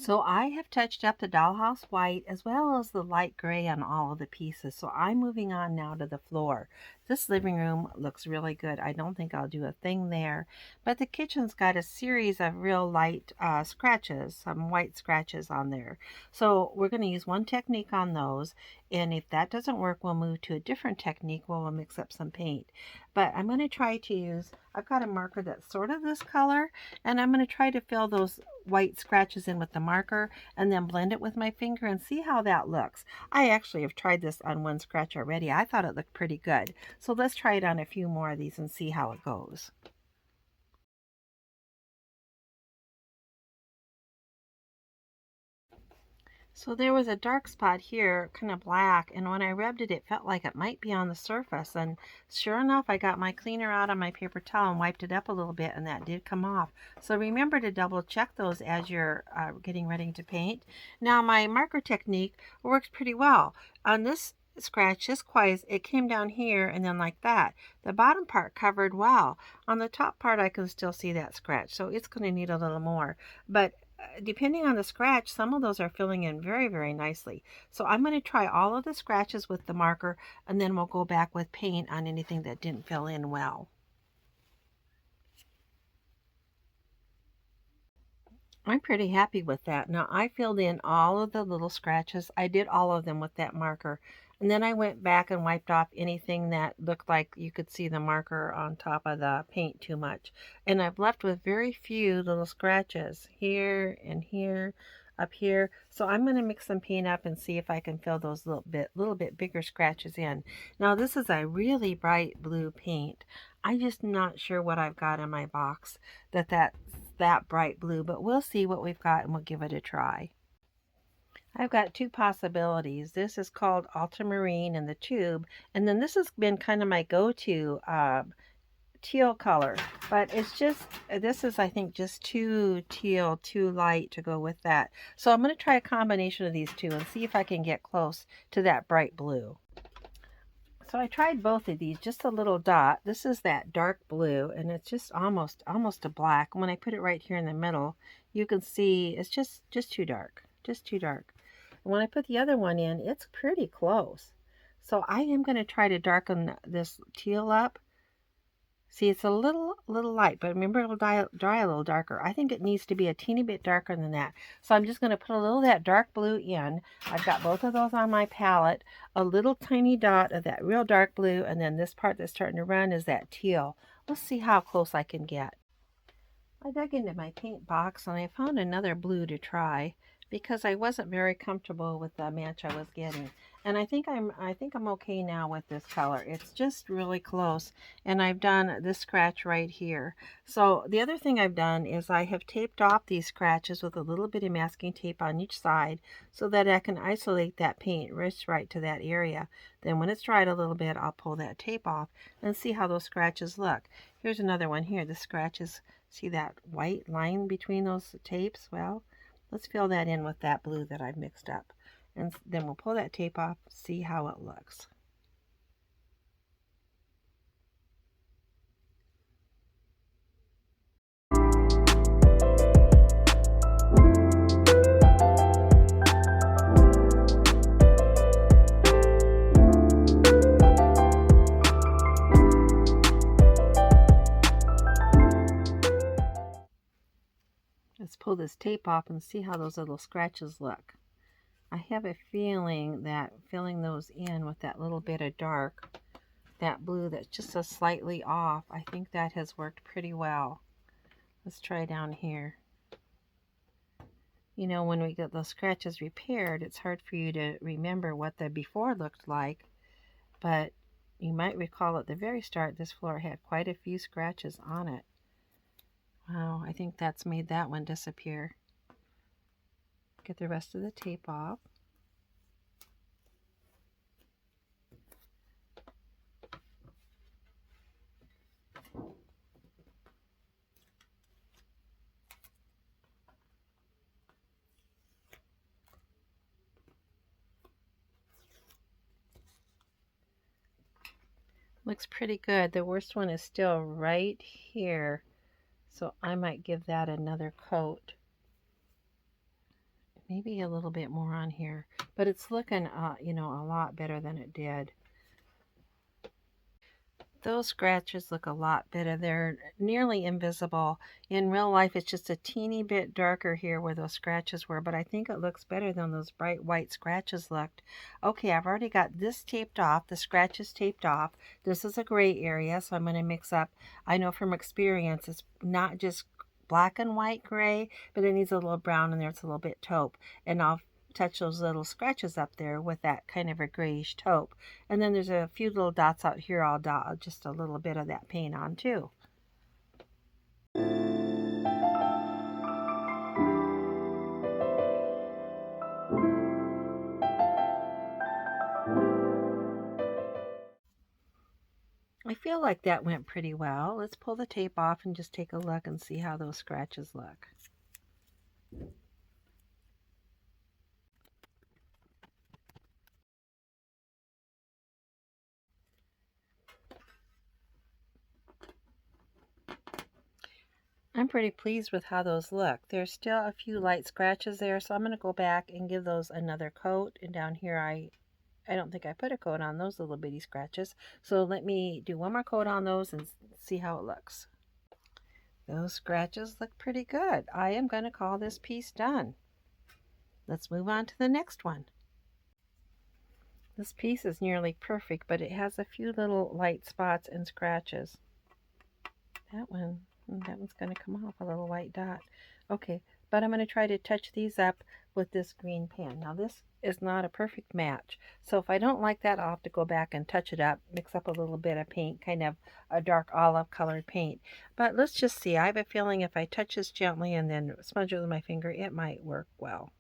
So I have touched up the dollhouse white as well as the light gray on all of the pieces. So I'm moving on now to the floor. This living room looks really good. I don't think I'll do a thing there, but the kitchen's got a series of real light scratches, some white scratches on there. So we're going to use one technique on those. And if that doesn't work, we'll move to a different technique where we'll mix up some paint. But I'm going to try to use, I've got a marker that's sort of this color, and I'm going to try to fill those white scratches in with the marker and then blend it with my finger and see how that looks. I actually have tried this on one scratch already. I thought it looked pretty good. So let's try it on a few more of these and see how it goes. So there was a dark spot here, kind of black, and when I rubbed it, it felt like it might be on the surface. And sure enough, I got my cleaner out on my paper towel and wiped it up a little bit, and that did come off. So remember to double check those as you're getting ready to paint. Now my marker technique works pretty well. On this scratch, this quiz, it came down here and then like that. The bottom part covered well. On the top part, I can still see that scratch, so it's going to need a little more. But depending on the scratch, some of those are filling in very, very nicely. So I'm going to try all of the scratches with the marker, and then we'll go back with paint on anything that didn't fill in well. I'm pretty happy with that. Now I filled in all of the little scratches. I did all of them with that marker. And then I went back and wiped off anything that looked like you could see the marker on top of the paint too much. And I've left with very few little scratches here and here, up here. So I'm going to mix some paint up and see if I can fill those little bit bigger scratches in. Now this is a really bright blue paint. I'm just not sure what I've got in my box that's that bright blue, but we'll see what we've got and we'll give it a try. I've got two possibilities. This is called ultramarine in the tube, and then this has been kind of my go-to teal color, but it's just, this is I think just too teal, too light to go with that. So I'm going to try a combination of these two and see if I can get close to that bright blue. So I tried both of these, just a little dot. This is that dark blue, and it's just almost a black. When I put it right here in the middle, you can see it's just too dark, just too dark. And when I put the other one in, it's pretty close. So I am going to try to darken this teal up. See, it's a little light, but remember it'll dry a little darker. I think it needs to be a teeny bit darker than that. So I'm just going to put a little of that dark blue in. I've got both of those on my palette. A little tiny dot of that real dark blue, and then this part that's starting to run is that teal. Let's see how close I can get. I dug into my paint box and I found another blue to try because I wasn't very comfortable with the match I was getting. And I think I'm okay now with this color. It's just really close, and I've done this scratch right here. So the other thing I've done is I have taped off these scratches with a little bit of masking tape on each side so that I can isolate that paint right to that area. Then when it's dried a little bit, I'll pull that tape off and see how those scratches look. Here's another one here. The scratches, see that white line between those tapes? Well, let's fill that in with that blue that I've mixed up. And then we'll pull that tape off, see how it looks. Let's pull this tape off and see how those little scratches look. I have a feeling that filling those in with that little bit of dark, that blue that's just so slightly off, I think that has worked pretty well. Let's try down here. You know, when we get those scratches repaired, it's hard for you to remember what the before looked like, but you might recall at the very start this floor had quite a few scratches on it. Wow, I think that's made that one disappear. Get the rest of the tape off. Looks pretty good. The worst one is still right here, so I might give that another coat. Maybe a little bit more on here, but it's looking, you know, a lot better than it did. Those scratches look a lot better. They're nearly invisible. In real life, it's just a teeny bit darker here where those scratches were, but I think it looks better than those bright white scratches looked. Okay, I've already got this taped off, the scratches taped off. This is a gray area, so I'm going to mix up. I know from experience, it's not just black and white gray, but it needs a little brown in there. It's a little bit taupe. And I'll touch those little scratches up there with that kind of a grayish taupe. And then there's a few little dots out here. I'll dot just a little bit of that paint on too. I feel like that went pretty well. Let's pull the tape off and just take a look and see how those scratches look. I'm pretty pleased with how those look. There's still a few light scratches there, so I'm going to go back and give those another coat. And down here, I don't think I put a coat on those little bitty scratches. So let me do one more coat on those and see how it looks. Those scratches look pretty good. I am going to call this piece done. Let's move on to the next one. This piece is nearly perfect, but it has a few little light spots and scratches. That one's going to come off a little white dot. Okay, but I'm going to try to touch these up with this green pen. Now this is not a perfect match, so if I don't like that, I'll have to go back and touch it up, mix up a little bit of paint, kind of a dark olive colored paint. But let's just see. I have a feeling if I touch this gently and then smudge it with my finger, it might work well.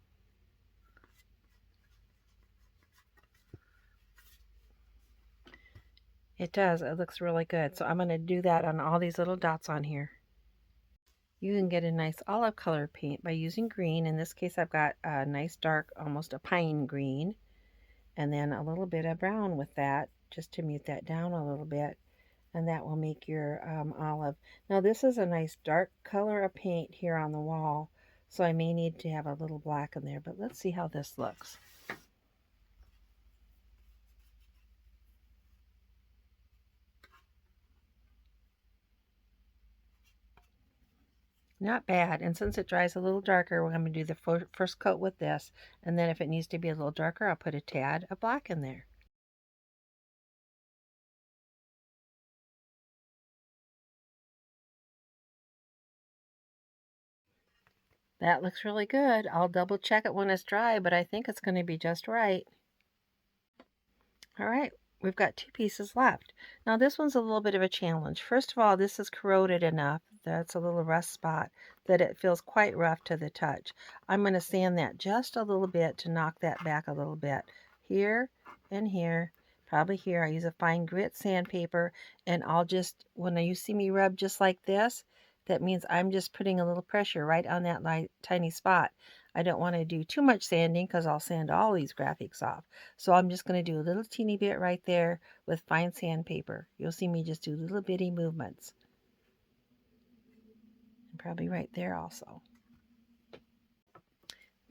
It does. It looks really good. So I'm going to do that on all these little dots on here. You can get a nice olive color paint by using green. In this case, I've got a nice dark, almost a pine green, and then a little bit of brown with that, just to mute that down a little bit, and that will make your olive. Now this is a nice dark color of paint here on the wall, so I may need to have a little black in there, but let's see how this looks. Not bad, and since it dries a little darker, we're going to do the first coat with this, and then if it needs to be a little darker, I'll put a tad of black in there. That looks really good. I'll double check it when it's dry, but I think it's going to be just right. All right, we've got two pieces left. Now this one's a little bit of a challenge. First of all, this is corroded enough, that's a little rust spot, that it feels quite rough to the touch. I'm going to sand that just a little bit to knock that back a little bit. Here and here, probably here. I use a fine grit sandpaper, and I'll just, when you see me rub just like this, that means I'm just putting a little pressure right on that tiny spot. I don't want to do too much sanding because I'll sand all these graphics off. So I'm just going to do a little teeny bit right there with fine sandpaper. You'll see me just do little bitty movements. And probably right there also.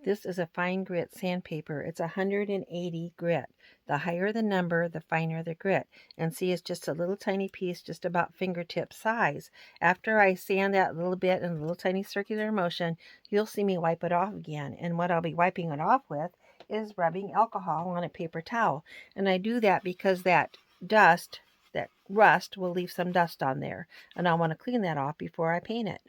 This is a fine grit sandpaper. It's 180 grit. The higher the number, the finer the grit. And see, it's just a little tiny piece, just about fingertip size. After I sand that little bit in a little tiny circular motion, you'll see me wipe it off again. And what I'll be wiping it off with is rubbing alcohol on a paper towel. And I do that because that dust, that rust, will leave some dust on there. And I want to clean that off before I paint it.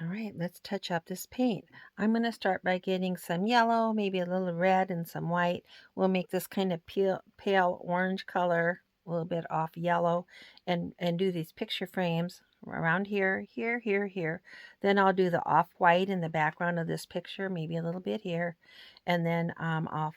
All right, let's touch up this paint. I'm going to start by getting some yellow, maybe a little red and some white. We'll make this kind of pale orange color, a little bit off yellow, and do these picture frames around here, here, here, here. Then I'll do the off-white in the background of this picture, maybe a little bit here. And then I'll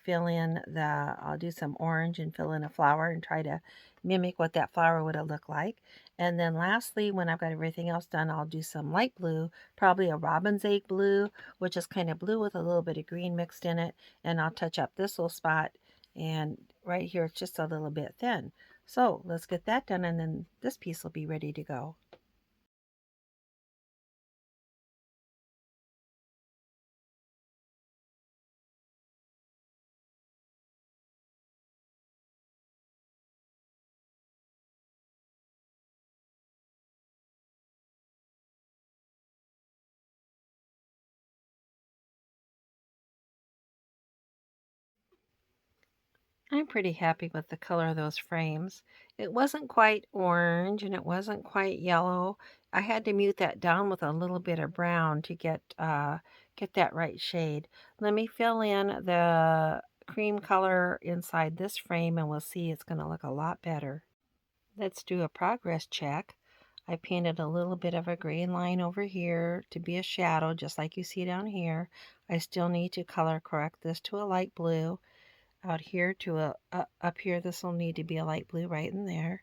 do some orange and fill in a flower and try to mimic what that flower would have looked like. And then lastly, when I've got everything else done, I'll do some light blue, probably a robin's egg blue, which is kind of blue with a little bit of green mixed in it. And I'll touch up this little spot and right here, it's just a little bit thin. So let's get that done, and then this piece will be ready to go. I'm pretty happy with the color of those frames. It wasn't quite orange and it wasn't quite yellow. I had to mute that down with a little bit of brown to get that right shade. Let me fill in the cream color inside this frame and we'll see it's going to look a lot better. Let's do a progress check. I painted a little bit of a gray line over here to be a shadow, just like you see down here. I still need to color correct this to a light blue. Out here to up here, this will need to be a light blue right in there.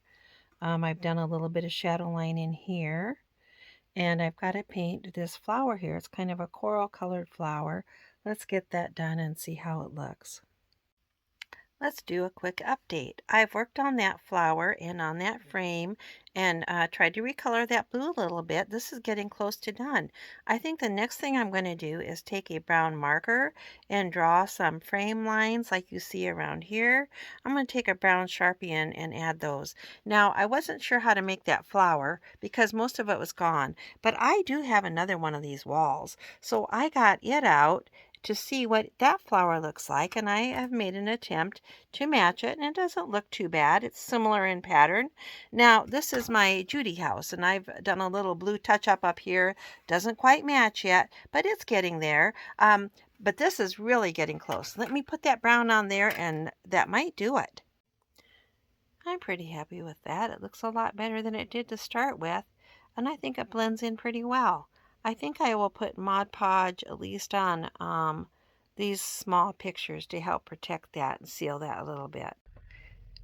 I've done a little bit of shadow line in here, and I've got to paint this flower here. It's kind of a coral colored flower. Let's get that done and see how it looks. Let's do a quick update. I've worked on that flower and on that frame and tried to recolor that blue a little bit. This is getting close to done. I think the next thing I'm going to do is take a brown marker and draw some frame lines like you see around here. I'm going to take a brown Sharpie and add those. Now, I wasn't sure how to make that flower because most of it was gone, but I do have another one of these walls. So I got it out to see what that flower looks like, and I have made an attempt to match it, and it doesn't look too bad. It's similar in pattern. Now, this is my Judy house, and I've done a little blue touch-up here. Doesn't quite match yet, but it's getting there. But this is really getting close. Let me put that brown on there, and that might do it. I'm pretty happy with that. It looks a lot better than it did to start with, and I think it blends in pretty well. I think I will put Mod Podge at least on these small pictures to help protect that and seal that a little bit.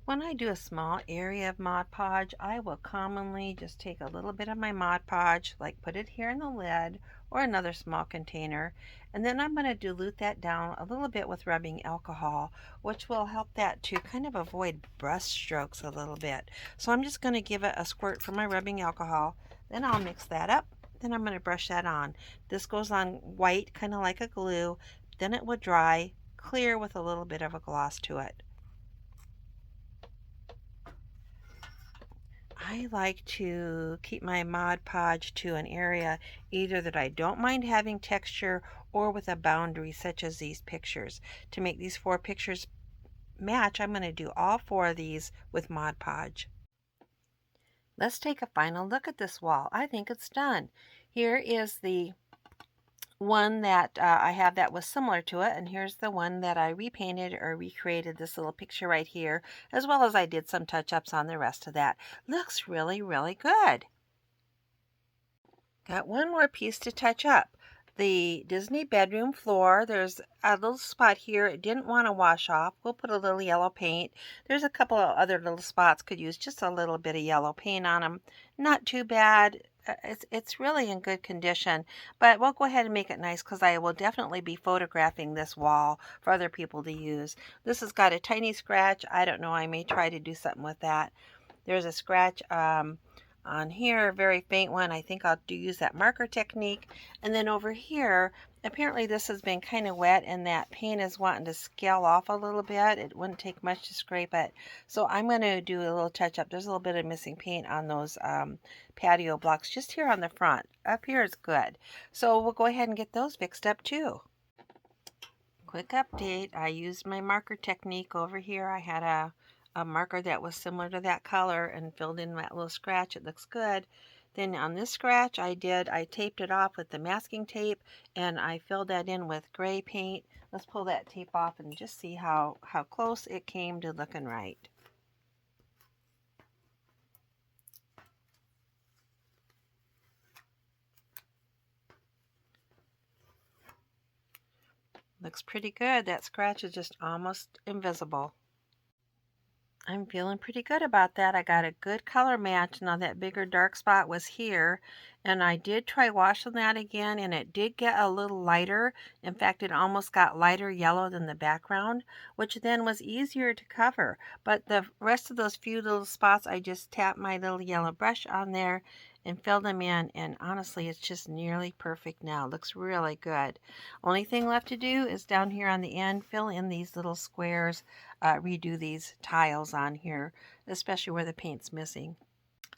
When I do a small area of Mod Podge, I will commonly just take a little bit of my Mod Podge, like put it here in the lid or another small container, and then I'm going to dilute that down a little bit with rubbing alcohol, which will help that to kind of avoid brush strokes a little bit. So I'm just going to give it a squirt from my rubbing alcohol, then I'll mix that up, then I'm going to brush that on. This goes on white, kind of like a glue, then it will dry clear with a little bit of a gloss to it. I like to keep my Mod Podge to an area either that I don't mind having texture or with a boundary such as these pictures. To make these 4 pictures match, I'm going to do all 4 of these with Mod Podge. Let's take a final look at this wall. I think it's done. Here is the one that I have that was similar to it, and here's the one that I repainted or recreated this little picture right here, as well as I did some touch-ups on the rest of that. Looks really, really good. Got one more piece to touch up. The Disney bedroom floor, there's a little spot here. It didn't want to wash off. We'll put a little yellow paint. There's a couple of other little spots could use just a little bit of yellow paint on them. Not too bad. It's really in good condition, but we'll go ahead and make it nice because I will definitely be photographing this wall for other people to use. This has got a tiny scratch. I don't know. I may try to do something with that. There's a scratch on here, a very faint one. I think I'll use that marker technique. And then over here, apparently this has been kind of wet and that paint is wanting to scale off a little bit. It wouldn't take much to scrape it. So I'm going to do a little touch up. There's a little bit of missing paint on those patio blocks just here on the front. Up here is good. So we'll go ahead and get those fixed up too. Quick update. I used my marker technique over here. I had a marker that was similar to that color and filled in that little scratch. It looks good. Then on this scratch I taped it off with the masking tape and I filled that in with gray paint. Let's pull that tape off and just see how close it came to looking right. Looks pretty good. That scratch is just almost invisible. I'm feeling pretty good about that. I got a good color match. Now that bigger dark spot was here, and I did try washing that again, and it did get a little lighter. In fact, it almost got lighter yellow than the background, which then was easier to cover. But the rest of those few little spots, I just tapped my little yellow brush on there and filled them in, and honestly, it's just nearly perfect now. It looks really good. Only thing left to do is down here on the end, fill in these little squares, redo these tiles on here, especially where the paint's missing.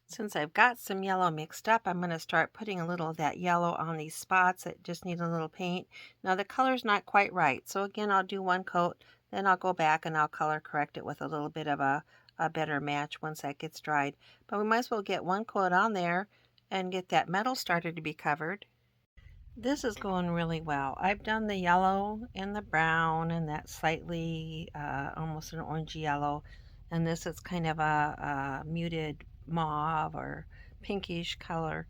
Since I've got some yellow mixed up, I'm going to start putting a little of that yellow on these spots that just need a little paint. Now the color's not quite right, so again I'll do one coat, then I'll go back and I'll color correct it with a little bit of a better match once that gets dried. But we might as well get one coat on there and get that metal started to be covered. This is going really well. I've done the yellow and the brown and that slightly almost an orangey yellow, and this is kind of a muted mauve or pinkish color.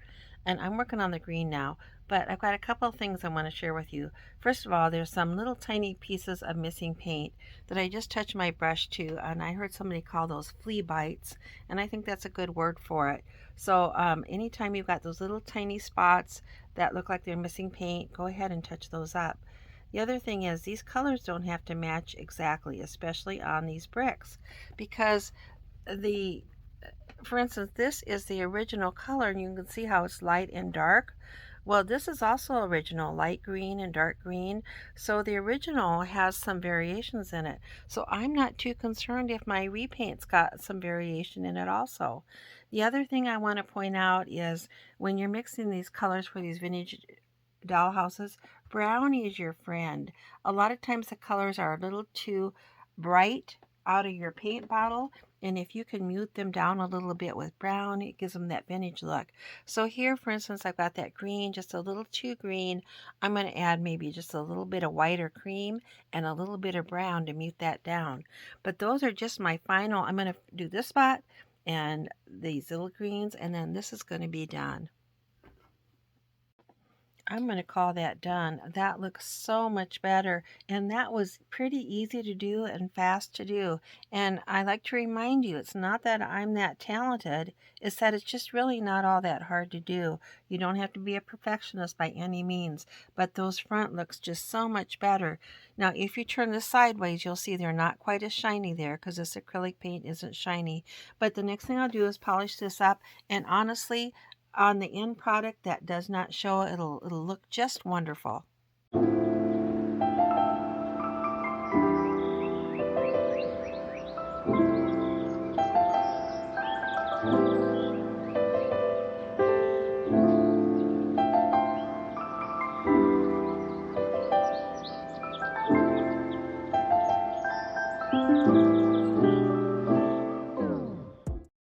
And I'm working on the green now, but I've got a couple of things I want to share with you. First of all, there's some little tiny pieces of missing paint that I just touched my brush to, and I heard somebody call those flea bites, and I think that's a good word for it. So anytime you've got those little tiny spots that look like they're missing paint, go ahead and touch those up. The other thing is these colors don't have to match exactly, especially on these bricks, because the for instance, this is the original color, and you can see how it's light and dark. Well, this is also original, light green and dark green. So the original has some variations in it. So I'm not too concerned if my repaint's got some variation in it also. The other thing I want to point out is when you're mixing these colors for these vintage dollhouses, brown is your friend. A lot of times the colors are a little too bright out of your paint bottle, and if you can mute them down a little bit with brown, it gives them that vintage look. So here, for instance, I've got that green, just a little too green. I'm going to add maybe just a little bit of white or cream and a little bit of brown to mute that down. But those are just my final. I'm going to do this spot and these little greens, and then this is going to be done. I'm going to call that done. That looks so much better. And that was pretty easy to do and fast to do. And I like to remind you, it's not that I'm that talented, it's that it's just really not all that hard to do. You don't have to be a perfectionist by any means, but those front looks just so much better. Now, if you turn this sideways, you'll see they're not quite as shiny there because this acrylic paint isn't shiny. But the next thing I'll do is polish this up. And honestly, on the end product that does not show, it'll look just wonderful.